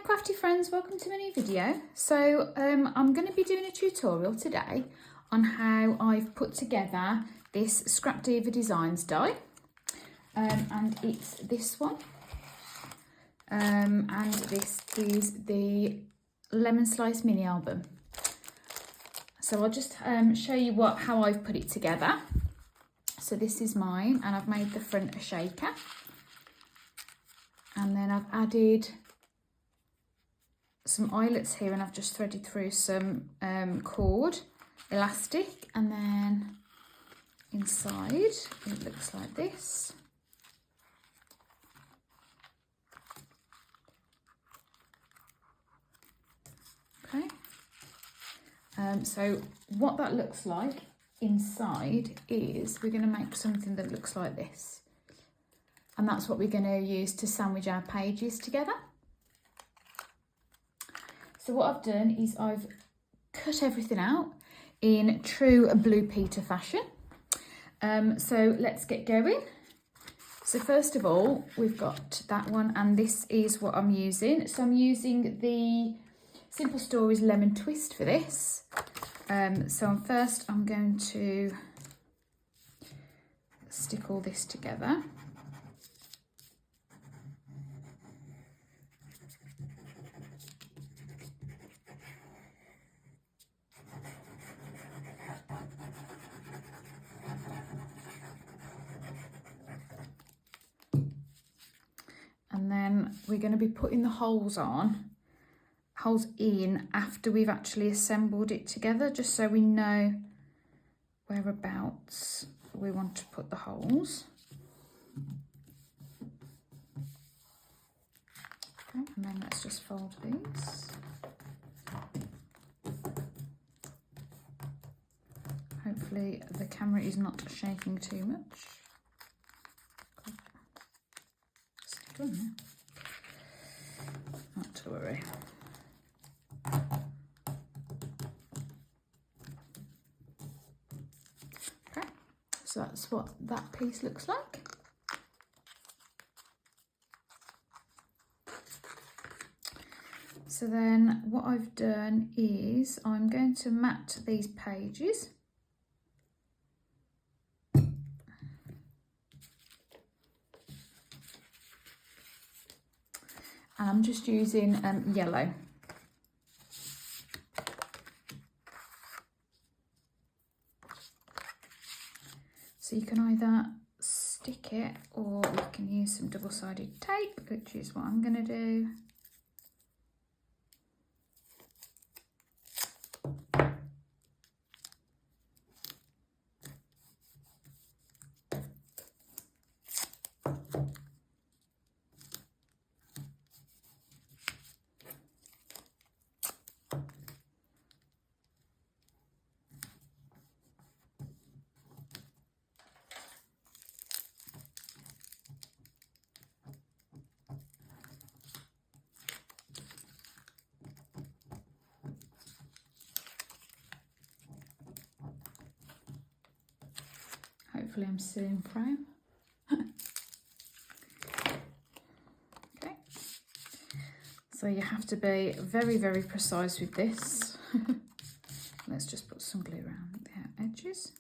crafty friends, welcome to my new video. So I'm going to be doing a tutorial today on how I've put together this Scrap Diva Designs die, and it's this one, and this is the Lemon Slice mini album. So I'll just show you how I've put it together. So this is mine, and I've made the front a shaker, and then I've added some eyelets here, and I've just threaded through some cord elastic, and then inside it looks like this. Okay, so what that looks like inside is we're going to make something that looks like this, and that's what we're going to use to sandwich our pages together. So what I've done is I've cut everything out in true Blue Peter fashion. So let's get going. So first of all, we've got that one, and this is what I'm using. So I'm using the Simple Stories Lemon Twist for this. So first I'm going to stick all this together. And then we're going to be putting the holes in after we've actually assembled it together, just so we know whereabouts we want to put the holes. Okay, and then let's just fold these. Hopefully the camera is not shaking too much. Not to worry. Okay, so that's what that piece looks like. So then what I've done is I'm going to mat these pages. And I'm just using yellow. So you can either stick it, or you can use some double-sided tape, which is what I'm going to do. Hopefully I'm still in frame. Okay, so you have to be very, very precise with this. Let's just put some glue around the edges.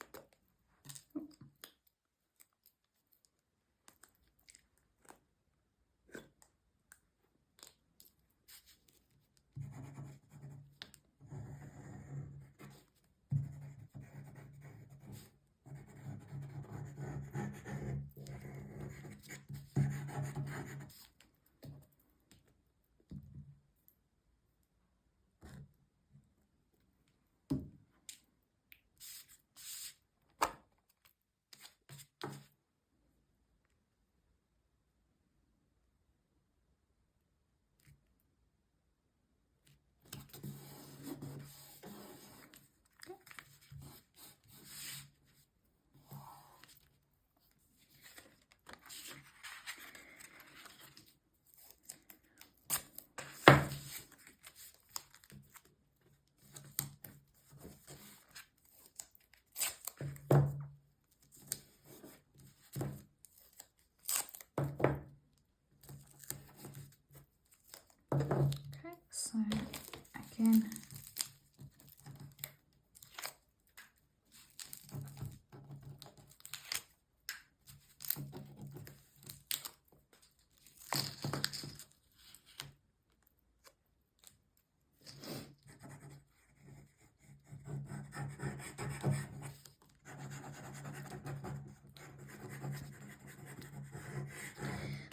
in.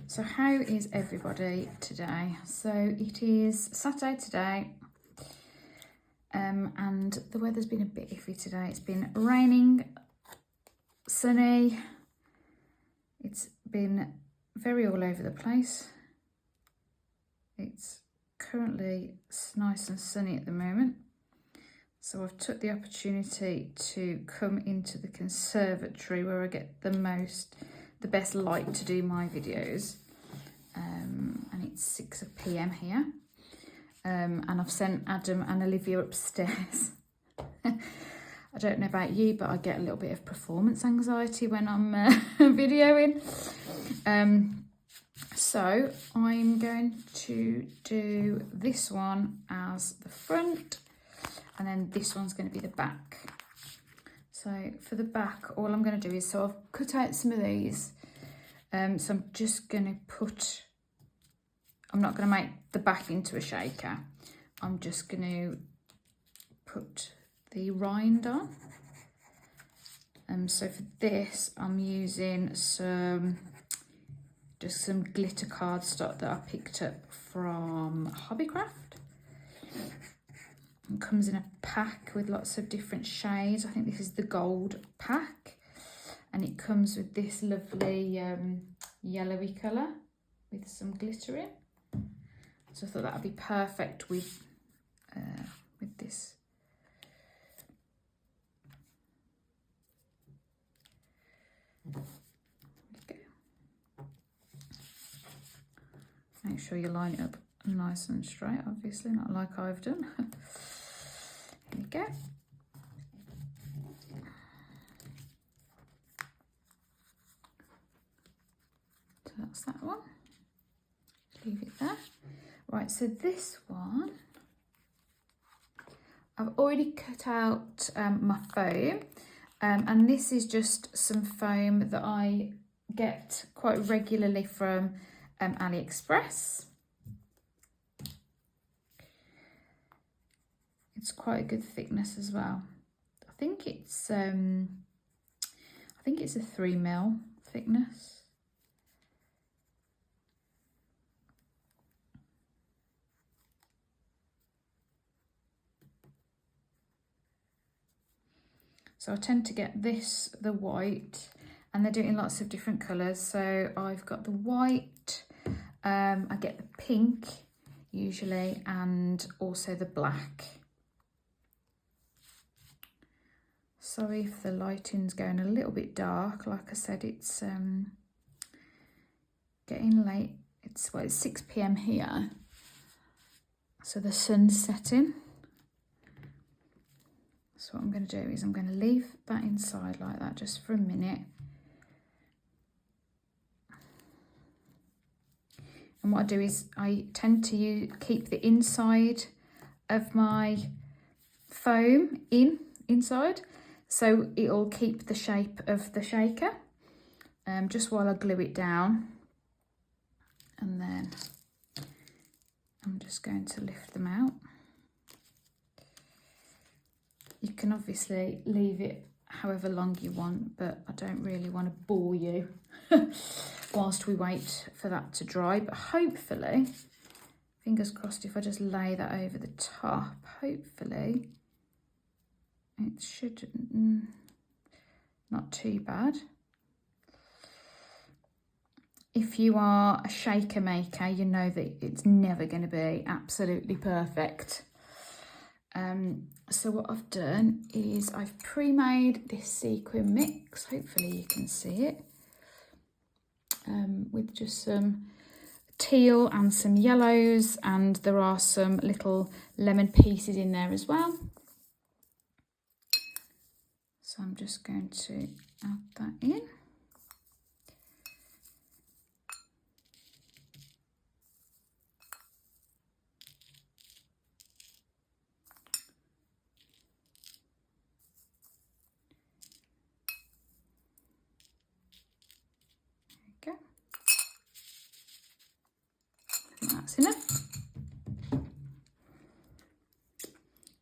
So how is everybody today? So it is Saturday today, and the weather's been a bit iffy today. It's been raining, sunny. It's been very all over the place. It's currently nice and sunny at the moment. So I've took the opportunity to come into the conservatory where I get the best light to do my videos. And it's 6 p.m. here. And I've sent Adam and Olivia upstairs. I don't know about you, but I get a little bit of performance anxiety when I'm videoing. So I'm going to do this one as the front, and then this one's going to be the back. So for the back, all I'm going to do is, so I've cut out some of these. So I'm just going to I'm not going to make the back into a shaker. I'm just going to put the rind on. So for this, I'm using just some glitter cardstock that I picked up from Hobbycraft. It comes in a pack with lots of different shades. I think this is the gold pack. And it comes with this lovely yellowy colour with some glitter in. So I thought that would be perfect with this. There we go. Make sure you line it up nice and straight, obviously, not like I've done. Here we go. So that's that one. Leave it there. Right, so this one, I've already cut out my foam, and this is just some foam that I get quite regularly from AliExpress. It's quite a good thickness as well. I think it's a 3mm thickness. So I tend to get this, the white, and they do it in lots of different colours. So I've got the white, I get the pink usually, and also the black. Sorry if the lighting's going a little bit dark. Like I said, it's getting late. It's 6 p.m. here, so the sun's setting. So what I'm going to do is I'm going to leave that inside like that just for a minute. And what I do is I tend to keep the inside of my foam inside, so it'll keep the shape of the shaker just while I glue it down. And then I'm just going to lift them out. You can obviously leave it however long you want, but I don't really want to bore you whilst we wait for that to dry. But hopefully, fingers crossed, if I just lay that over the top, hopefully it should not too bad. If you are a shaker maker, you know that it's never going to be absolutely perfect. So what I've done is I've pre-made this sequin mix, hopefully you can see it, with just some teal and some yellows, and there are some little lemon pieces in there as well. So I'm just going to add that in. that's enough.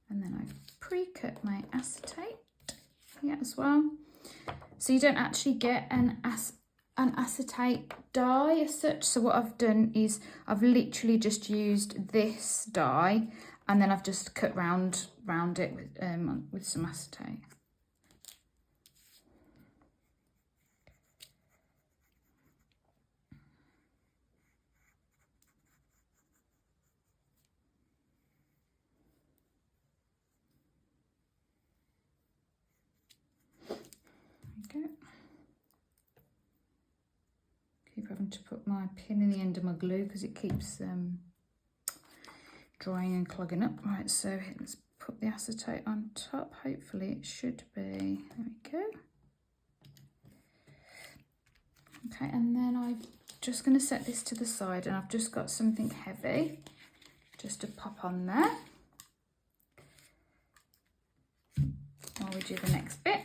And then I've pre-cut my acetate here as well. So you don't actually get an acetate dye as such. So what I've done is I've literally just used this dye, and then I've just cut round it with some acetate. There we go. Keep having to put my pin in the end of my glue because it keeps drying and clogging up. Right, so let's put the acetate on top. Hopefully it should be, there we go. Okay, and then I'm just going to set this to the side, and I've just got something heavy just to pop on there while we do the next bit.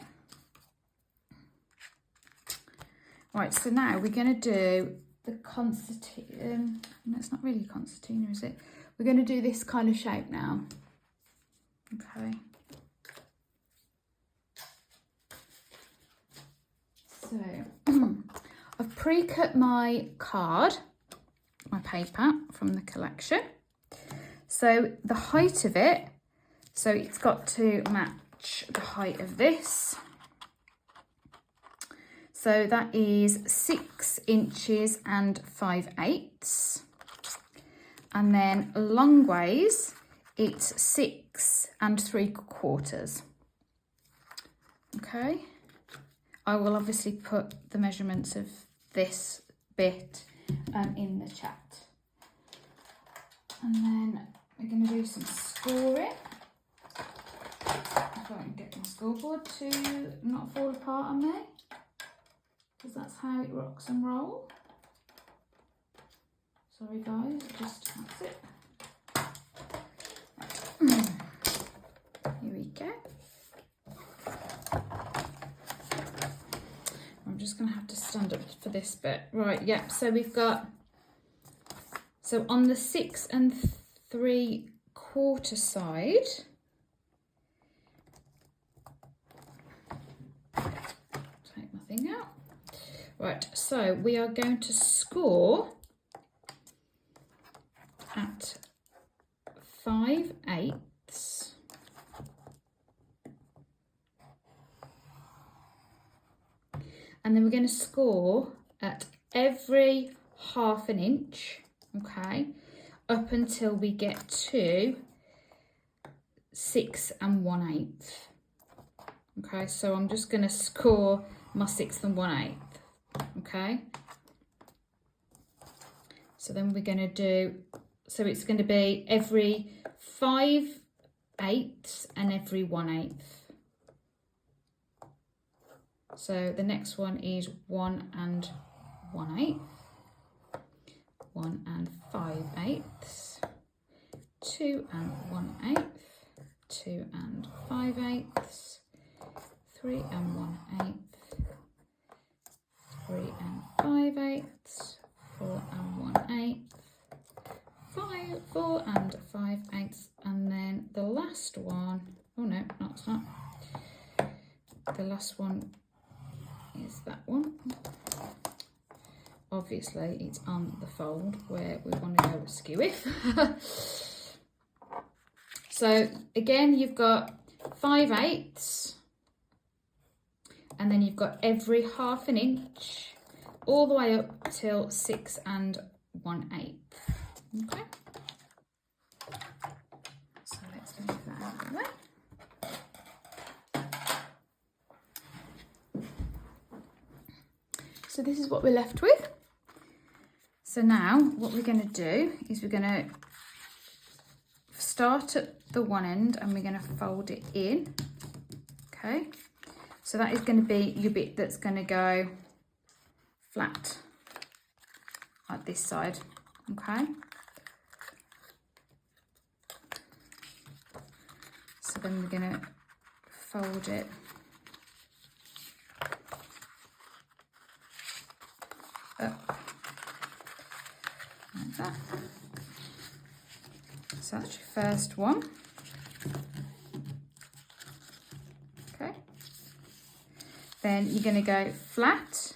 Right, so now we're going to do the concertina. No, it's not really a concertina, is it? We're going to do this kind of shape now. Okay. So I've pre-cut my card, my paper from the collection. So the height of it, so it's got to match the height of this. So that is 6 inches and 5/8. And then long ways, it's 6 3/4. Okay. I will obviously put the measurements of this bit in the chat. And then we're going to do some scoring. If I can get my scoreboard to not fall apart on me, because that's how it rocks and rolls. Sorry guys, that's it. Right. Here we go. I'm just going to have to stand up for this bit. Right, yeah, so we've got, so on the 6 3/4 side, take my thing out. Right, so we are going to score at 5/8. And then we're going to score at every 1/2 inch, okay, up until we get to 6 1/8. Okay, so I'm just going to score my 6 1/8. Okay, so then we're going to do, so it's going to be every 5/8 and every 1/8. So the next one is 1 1/8, 1 5/8, 2 1/8, 2 5/8, 3 1/8, 3 5/8, 4 1/8, 5, 4 5/8, and then the last one, oh no, no it's not, the last one is that one. Obviously it's on the fold where we want to go skew if. So again, you've got 5/8, and then you've got every 1/2 inch all the way up till 6 1/8. Okay, so let's move that out of the way. So this is what we're left with. So now what we're going to do is we're going to start at the one end and we're going to fold it in. Okay, so that is going to be your bit that's going to go flat like this side. Okay, so then we're going to fold it up like that. So that's your first one. Okay. Then you're going to go flat,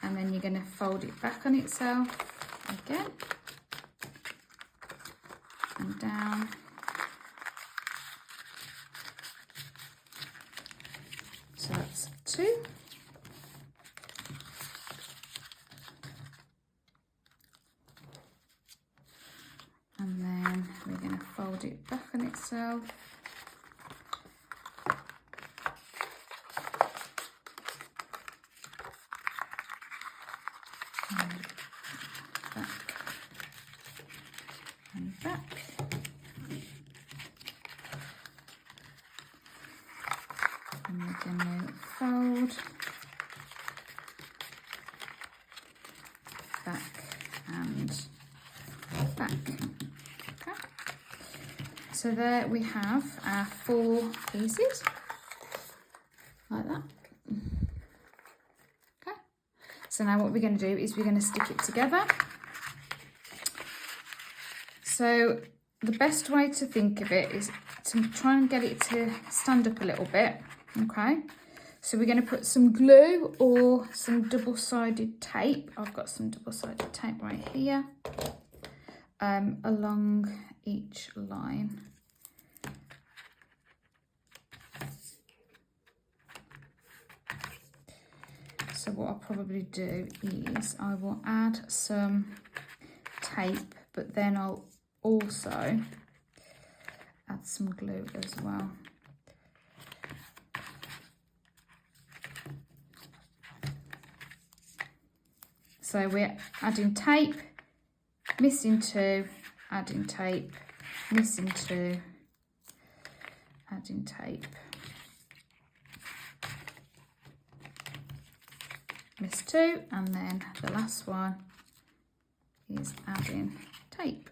and then you're going to fold it back on itself again, and down. So that's 2. And then we're going to fold it back on itself. And back. And we're going to fold back and back. Okay. So there we have our 4 pieces, like that. Okay. So now what we're going to do is we're going to stick it together. So the best way to think of it is to try and get it to stand up a little bit, okay? So we're going to put some glue or some double-sided tape. I've got some double-sided tape right here, along each line. So what I'll probably do is I will add some tape, but then I'll also add some glue as well. So we're adding tape, missing 2, adding tape, missing 2, adding tape, miss 2, and then the last one is adding tape.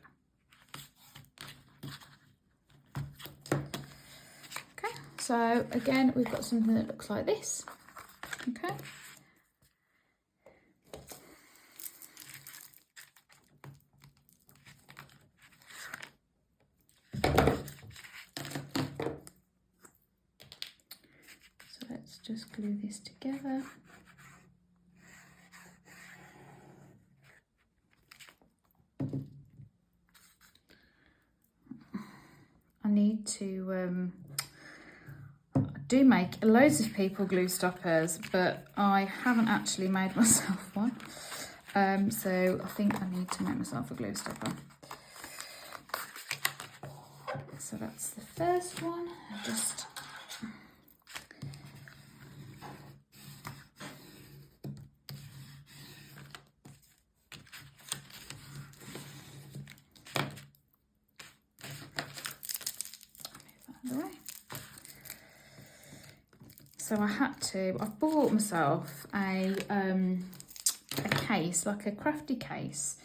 Okay, so again we've got something that looks like this. Okay. So let's just glue this together. I need to I do make loads of people glue stoppers, but I haven't actually made myself one. So I think I need to make myself a glue stopper. So that's the first one. I just move that out of the way. So I bought myself a case, like a crafty case,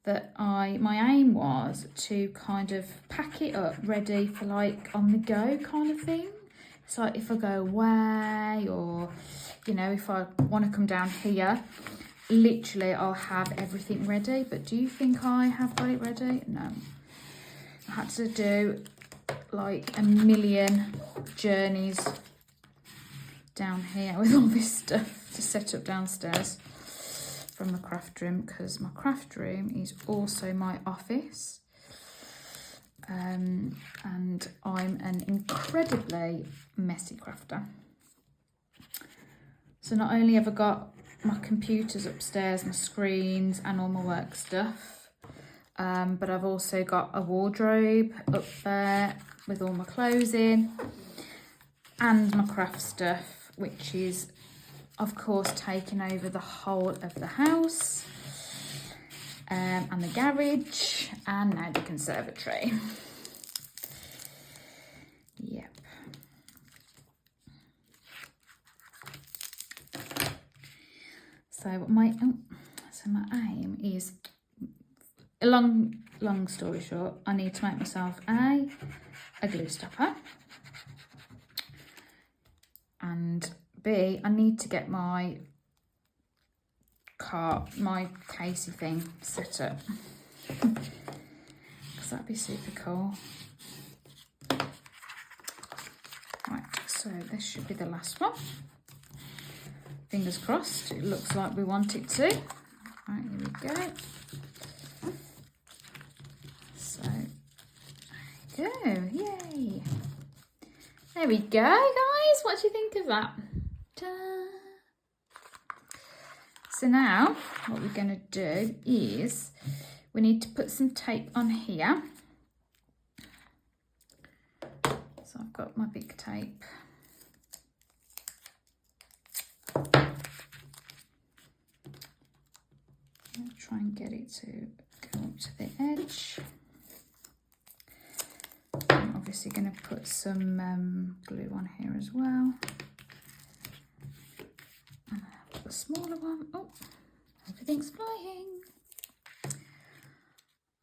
that my aim was to kind of pack it up ready for like on the go kind of thing. It's like if I go away, or you know, if I want to come down here, literally I'll have everything ready. But do you think I have got it ready? No. I had to do like a million journeys down here with all this stuff to set up downstairs from the craft room, because my craft room is also my office, and I'm an incredibly messy crafter. So not only have I got my computers upstairs, my screens and all my work stuff, but I've also got a wardrobe up there with all my clothes in, and my craft stuff, which is of course taking over the whole of the house, and the garage, and now the conservatory. Yep. So my aim is, a long story short, I need to make myself a glue stopper, and B, I need to get my casey thing set up. because that'd be super cool. Right, so this should be the last one. Fingers crossed, it looks like we want it to. Right, here we go. So, there we go, yay. There we go, guys. What do you think of that? Ta. So now, what we're going to do is we need to put some tape on here. So I've got my big tape. I'll try and get it to go up to the edge. I'm obviously going to put some glue on here as well. And I'll put the smaller one. Oh, everything's flying.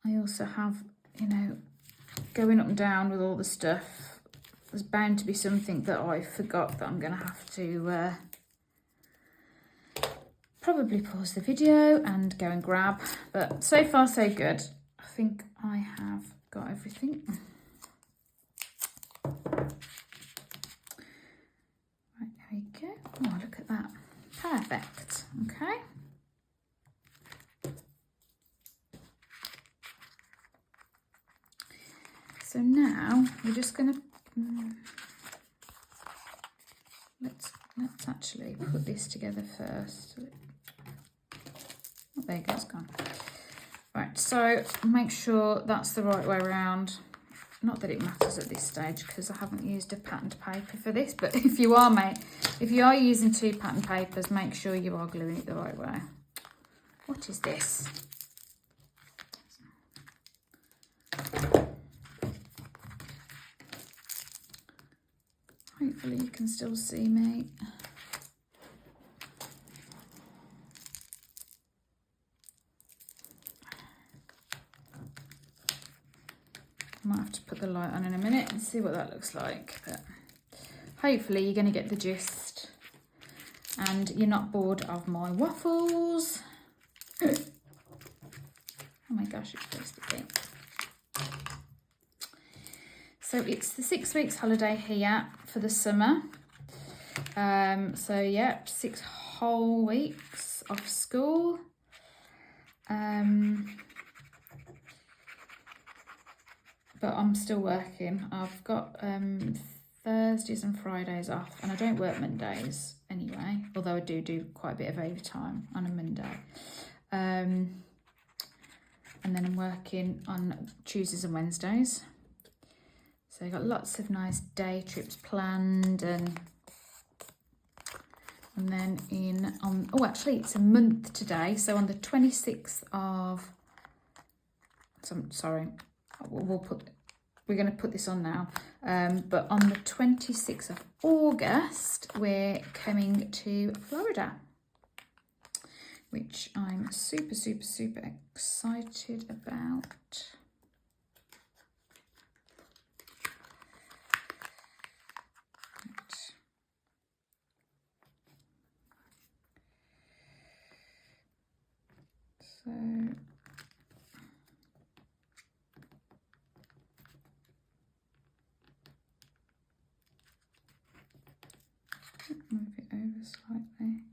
I also have, you know, going up and down with all the stuff. There's bound to be something that I forgot that I'm going to have to probably pause the video and go and grab. But so far so good. I think I have got everything. Right, there we go. Oh, look at that. Perfect. Okay. So now we're just going to let's actually put this together first. Oh, there you go, it's gone. Right, so make sure that's the right way around. Not that it matters at this stage because I haven't used a patterned paper for this, but if you are using two patterned papers, make sure you are gluing it the right way. What is this? Hopefully you can still see me. I might have to put the light on in a minute and see what that looks like, but hopefully you're going to get the gist and you're not bored of my waffles. Oh my gosh, it's so sticky. So it's the 6 weeks holiday here for the summer. So yeah, 6 whole weeks of school. But I'm still working. I've got Thursdays and Fridays off, and I don't work Mondays anyway, although I do quite a bit of overtime on a Monday. And then I'm working on Tuesdays and Wednesdays. So I've got lots of nice day trips planned, and then oh actually it's a month today, so on the 26th of, sorry, we're going to put this on now, but on the 26th of August we're coming to Florida, which I'm super excited about. So move it over slightly.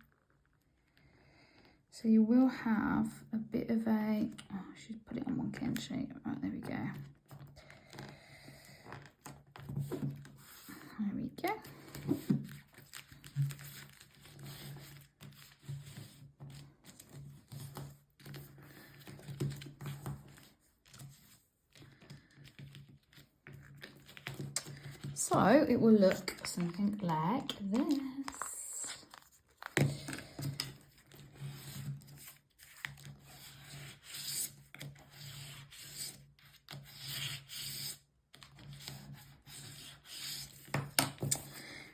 So you will have a bit of a, oh, I should put it on one can sheet. Right, there we go. There we go. So it will look something like this.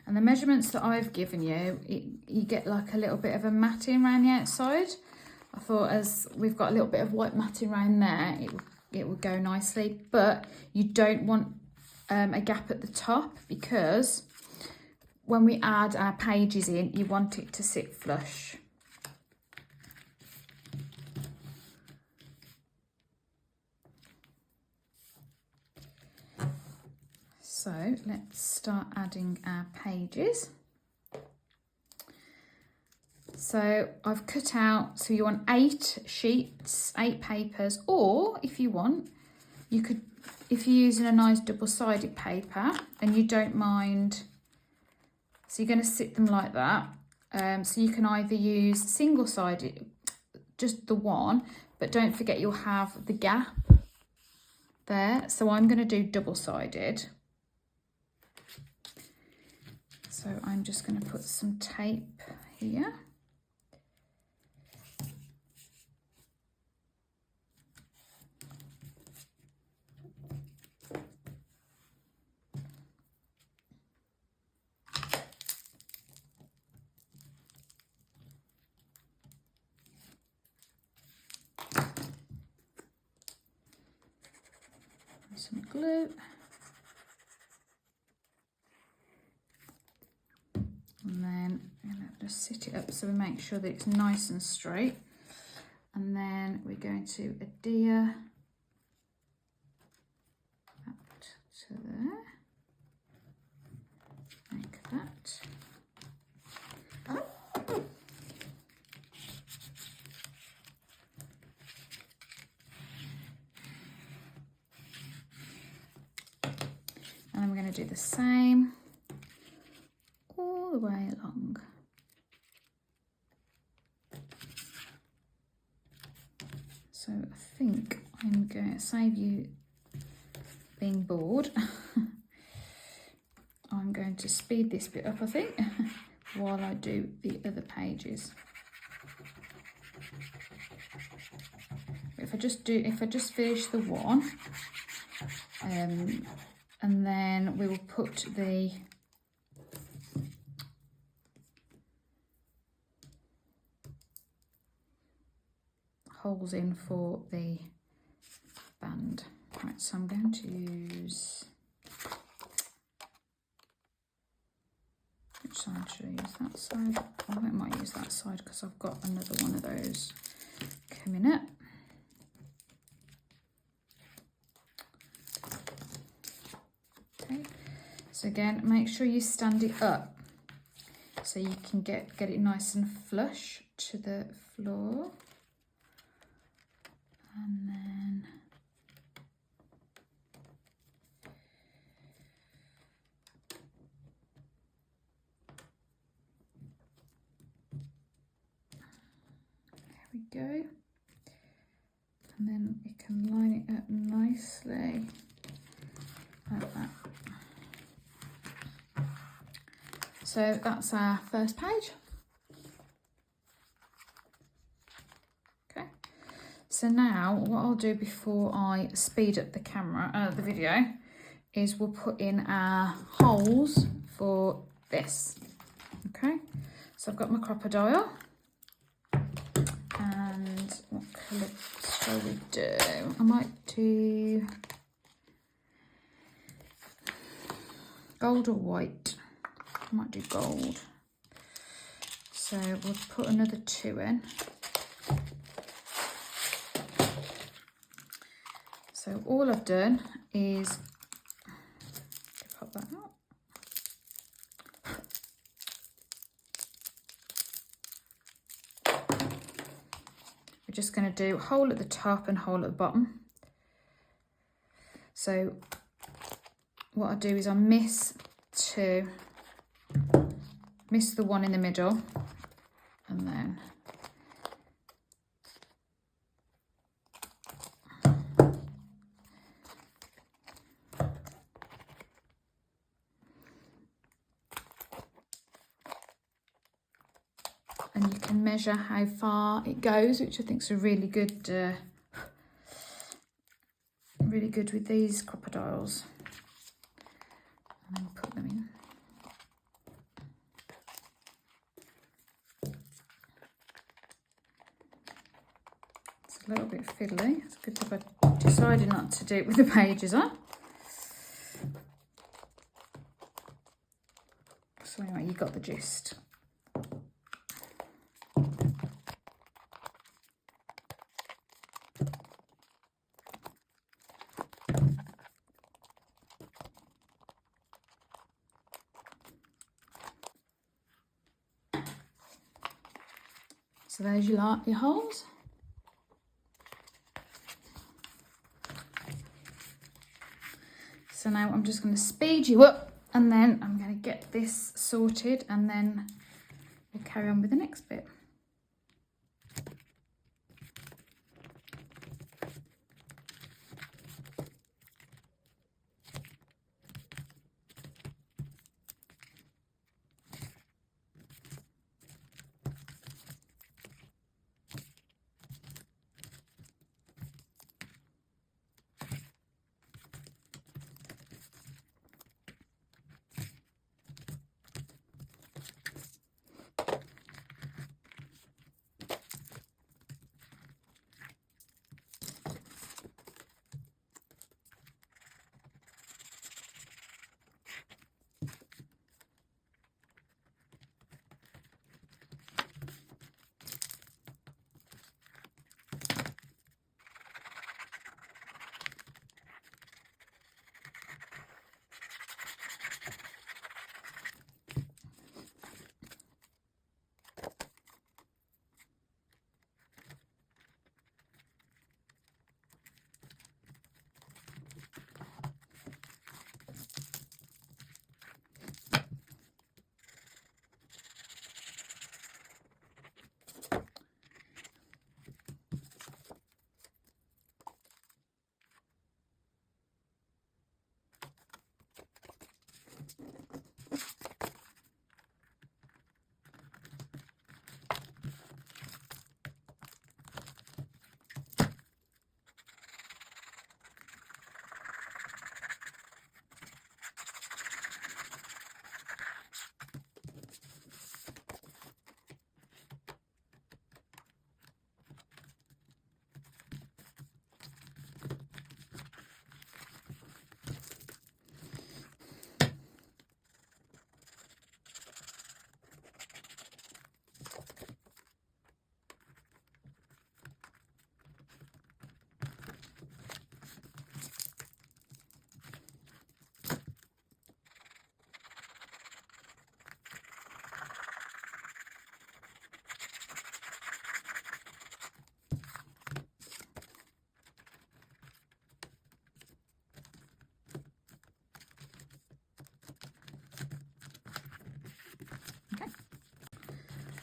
And the measurements that I've given you, you get like a little bit of a matting around the outside. I thought as we've got a little bit of white matting around there, it would go nicely, but you don't want a gap at the top, because when we add our pages in, you want it to sit flush. So let's start adding our pages. So I've cut out, so you want 8 sheets, 8 papers, or if you want, you could, if you're using a nice double-sided paper and you don't mind, so you're going to sit them like that. So you can either use single-sided, just the one, but don't forget you'll have the gap there. So I'm going to do double-sided. So I'm just going to put some tape here. Some glue. And then I'm going to just sit it up so we make sure that it's nice and straight. And then we're going to adhere that to there. Like that. And then we're going to do the same all the way along. So I think I'm going to save you being bored. I'm going to speed this bit up, I think, while I do the other pages. If I just finish the one, and then we will put the holes in for the band. Right, so I'm going to use, which side should I use? That side? I might use that side because I've got another one of those coming up. Okay, so again, make sure you stand it up so you can get it nice and flush to the floor. And then there we go. And then you can line it up nicely like that. So that's our first page. Okay. So now what I'll do before I speed up the video, is we'll put in our holes for this. Okay. So I've got my crocodile. And what colour shall we do? I might do gold or white. I might do gold. So we'll put another 2 in. So all I've done is pop that out. We're just going to do hole at the top and hole at the bottom. So what I do is I miss the one in the middle, and then and you can measure how far it goes, which I think is a really good with these crocodiles. And then put them in. It's a little bit fiddly. It's good if I decided not to do it with the pages on. So anyway, you got the gist. So there's your holes. So now I'm just going to speed you up, and then I'm going to get this sorted, and then we'll carry on with the next bit.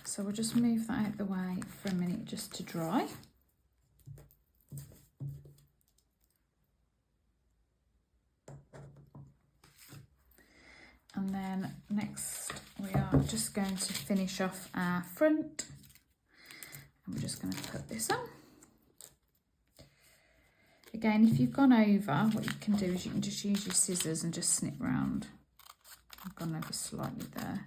So we'll just move that out of the way for a minute just to dry. And then next we are just going to finish off our front. And we're just going to put this on. Again, if you've gone over, what you can do is you can just use your scissors and just snip round. I've gone over slightly there.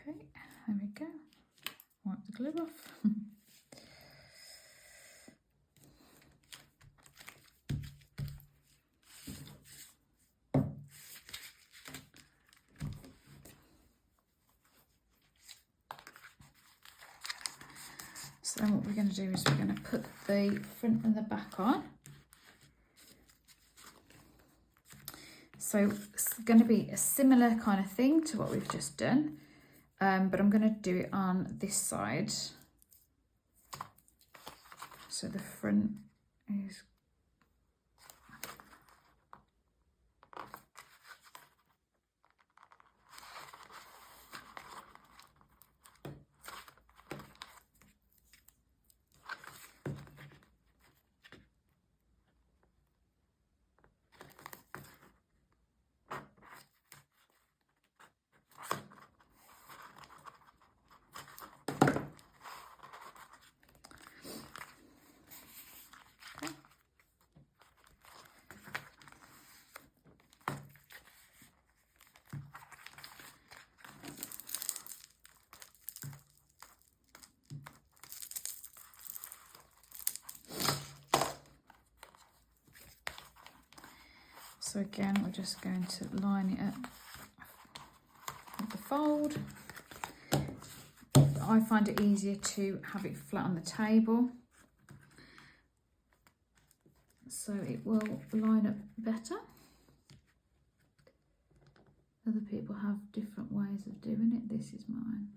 Okay, there we go. Wipe the glue off. So then what we're going to do is we're going to put the front and the back on. So it's going to be a similar kind of thing to what we've just done, but I'm going to do it on this side. So the front is So again, we're just going to line it up with the fold. I find it easier to have it flat on the table, so it will line up better. Other people have different ways of doing it. This is mine.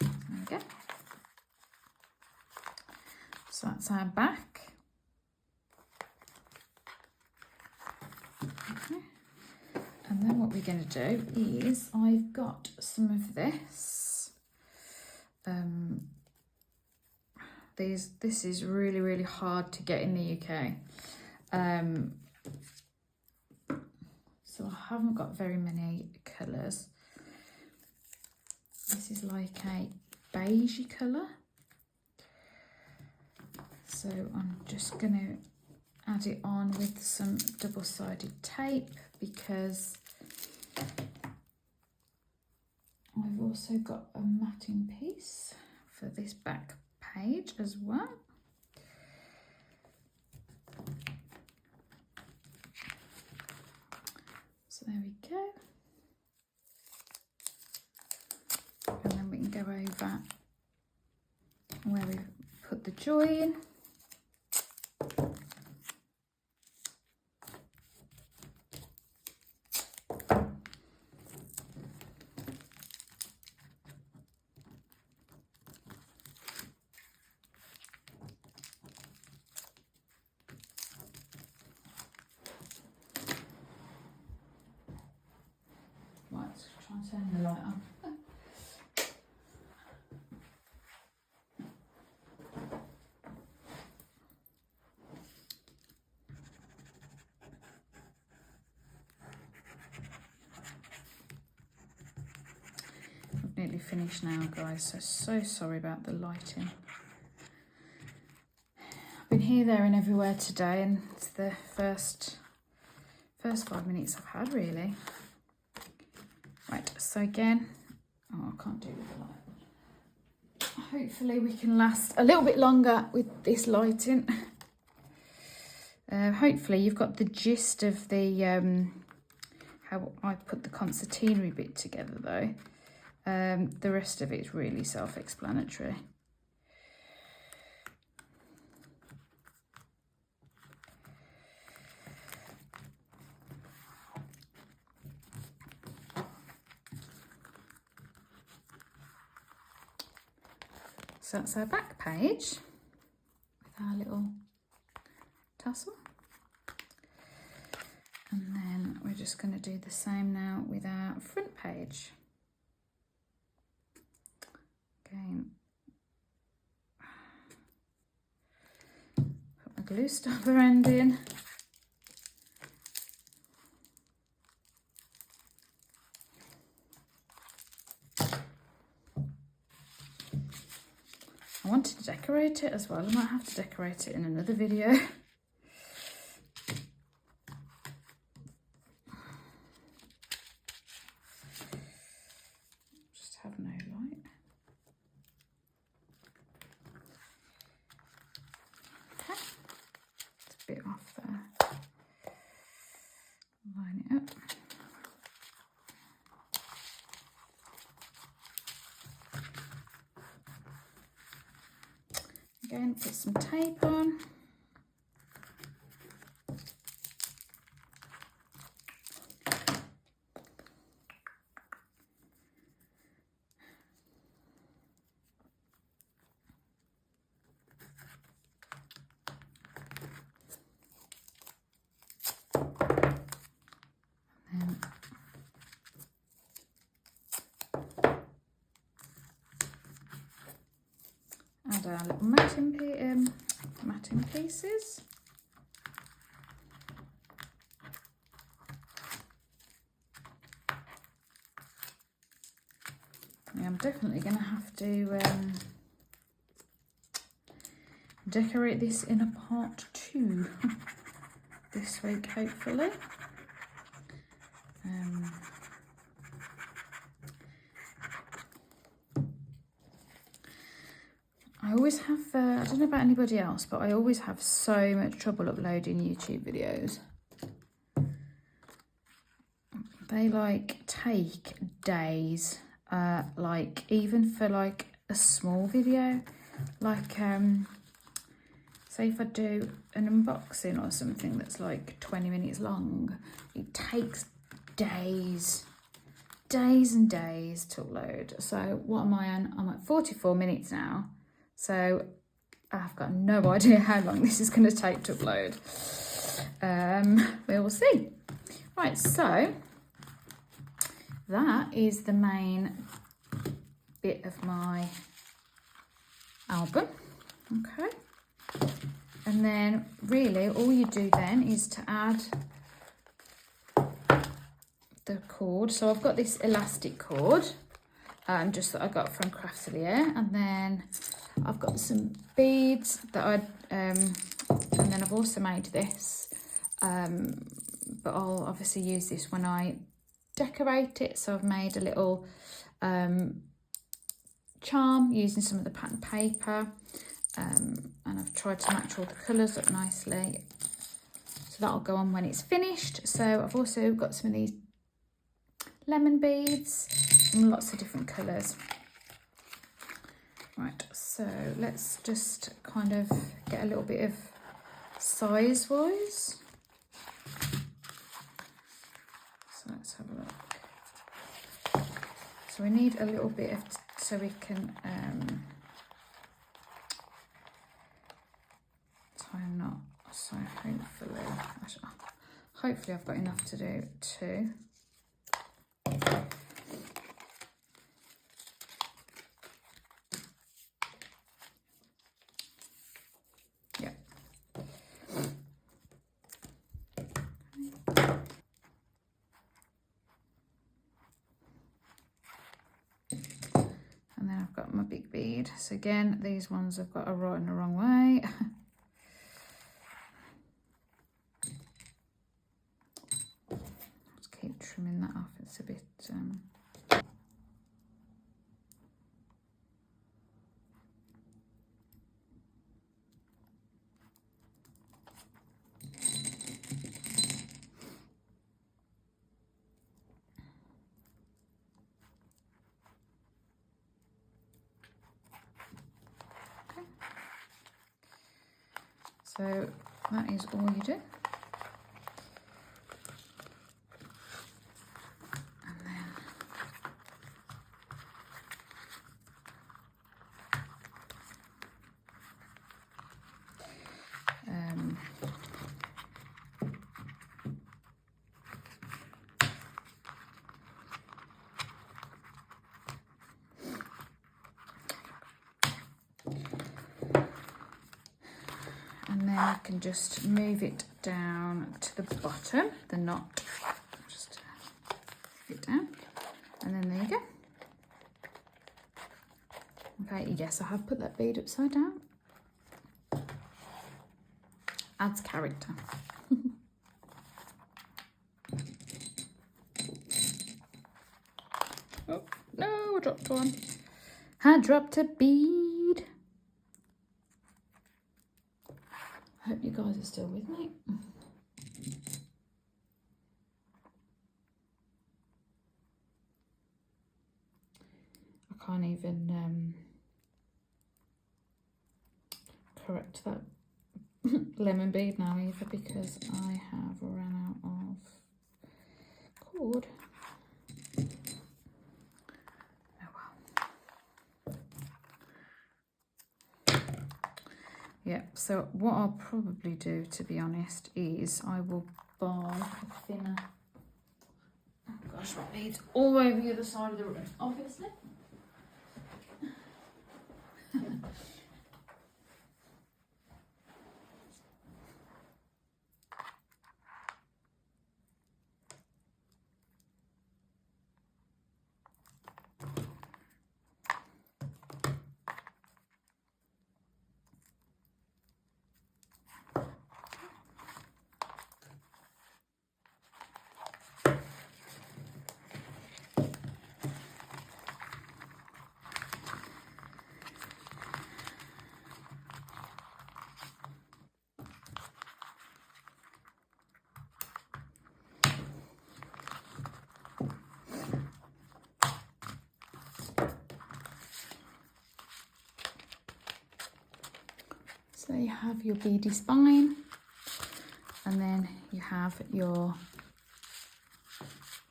There we go. So that's our back. Okay. And then what we're going to do is, I've got some of this. This is really hard to get in the UK. So I haven't got very many colours. This is like a beigey colour. So I'm just going to add it on with some double-sided tape, because I've also got a matting piece for this back page as well. So there we go. And then we can go over where we put the joy in. Right, let's try and turn the light on. I've nearly finished now, guys, so sorry about the lighting. I've been here, there and everywhere today, and it's the first 5 minutes I've had, really. Right, so again, oh, I can't do with the light. Hopefully we can last a little bit longer with this lighting. Hopefully you've got the gist of the how I put the concertina bit together, though. The rest of it's really self-explanatory. So that's our back page with our little tassel. And then we're just going to do the same now with our front page. Again, put my glue stopper end in. I wanted to decorate it as well. I might have to decorate it in another video. Just have no light. Okay, it's a bit off there. Line it up. Again, put some tape on. Add our little matting pieces. Yeah, I'm definitely going to have to decorate this in a part 2 this week, hopefully. I always have, I don't know about anybody else, but I always have so much trouble uploading YouTube videos. They like take days, like even for like a small video, like say if I do an unboxing or something that's like 20 minutes long, it takes days and days to upload. So what am I on? I'm at 44 minutes now. So I've got no idea how long this is going to take to upload. We will see. Right, so that is the main bit of my album. Okay. And then really all you do then is to add the cord. So I've got this elastic cord, just that I got from Crafty, and then I've got some beads that and then I've also made this, but I'll obviously use this when I decorate it. So I've made a little charm using some of the pattern paper, and I've tried to match all the colours up nicely, so that'll go on when it's finished. So I've also got some of these lemon beads in lots of different colours. Right, so let's just kind of get a little bit of size wise. So let's have a look. So we need a little bit of, so we can tie a knot. So hopefully I've got enough to do two. My big bead. So again, these ones I've got a right and a wrong way. Just keep trimming that off. It's a bit so that is all you do. And then I can just move it down to the bottom, the knot, just move it down, and then there you go. Okay, yes, I have put that bead upside down. Adds character. Oh, no, I dropped one. I dropped a bead. I hope you guys are still with me. I can't even correct that lemon bead now either, because I have run out of cord. Oh well. Yeah, so what I'll probably do, to be honest, is I will buy a thinner, oh gosh, what beads all over the other side of the room, obviously. So you have your beady spine, and then you have your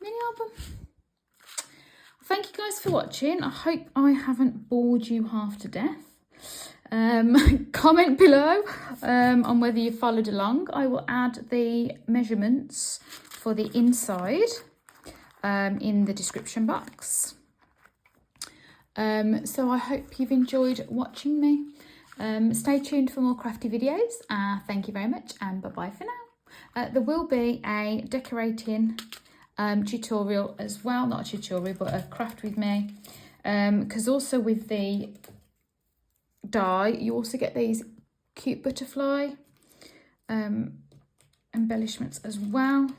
mini album. Thank you guys for watching. I hope I haven't bored you half to death. Comment below on whether you followed along. I will add the measurements for the inside in the description box. So I hope you've enjoyed watching me. Stay tuned for more crafty videos. Thank you very much, and bye bye for now. There will be a decorating tutorial as well, not a tutorial but a craft with me, because also with the die you also get these cute butterfly embellishments as well.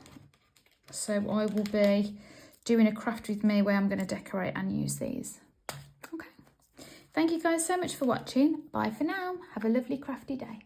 So I will be doing a craft with me where I'm going to decorate and use these. Okay, thank you guys so much for watching. Bye for now. Have a lovely crafty day.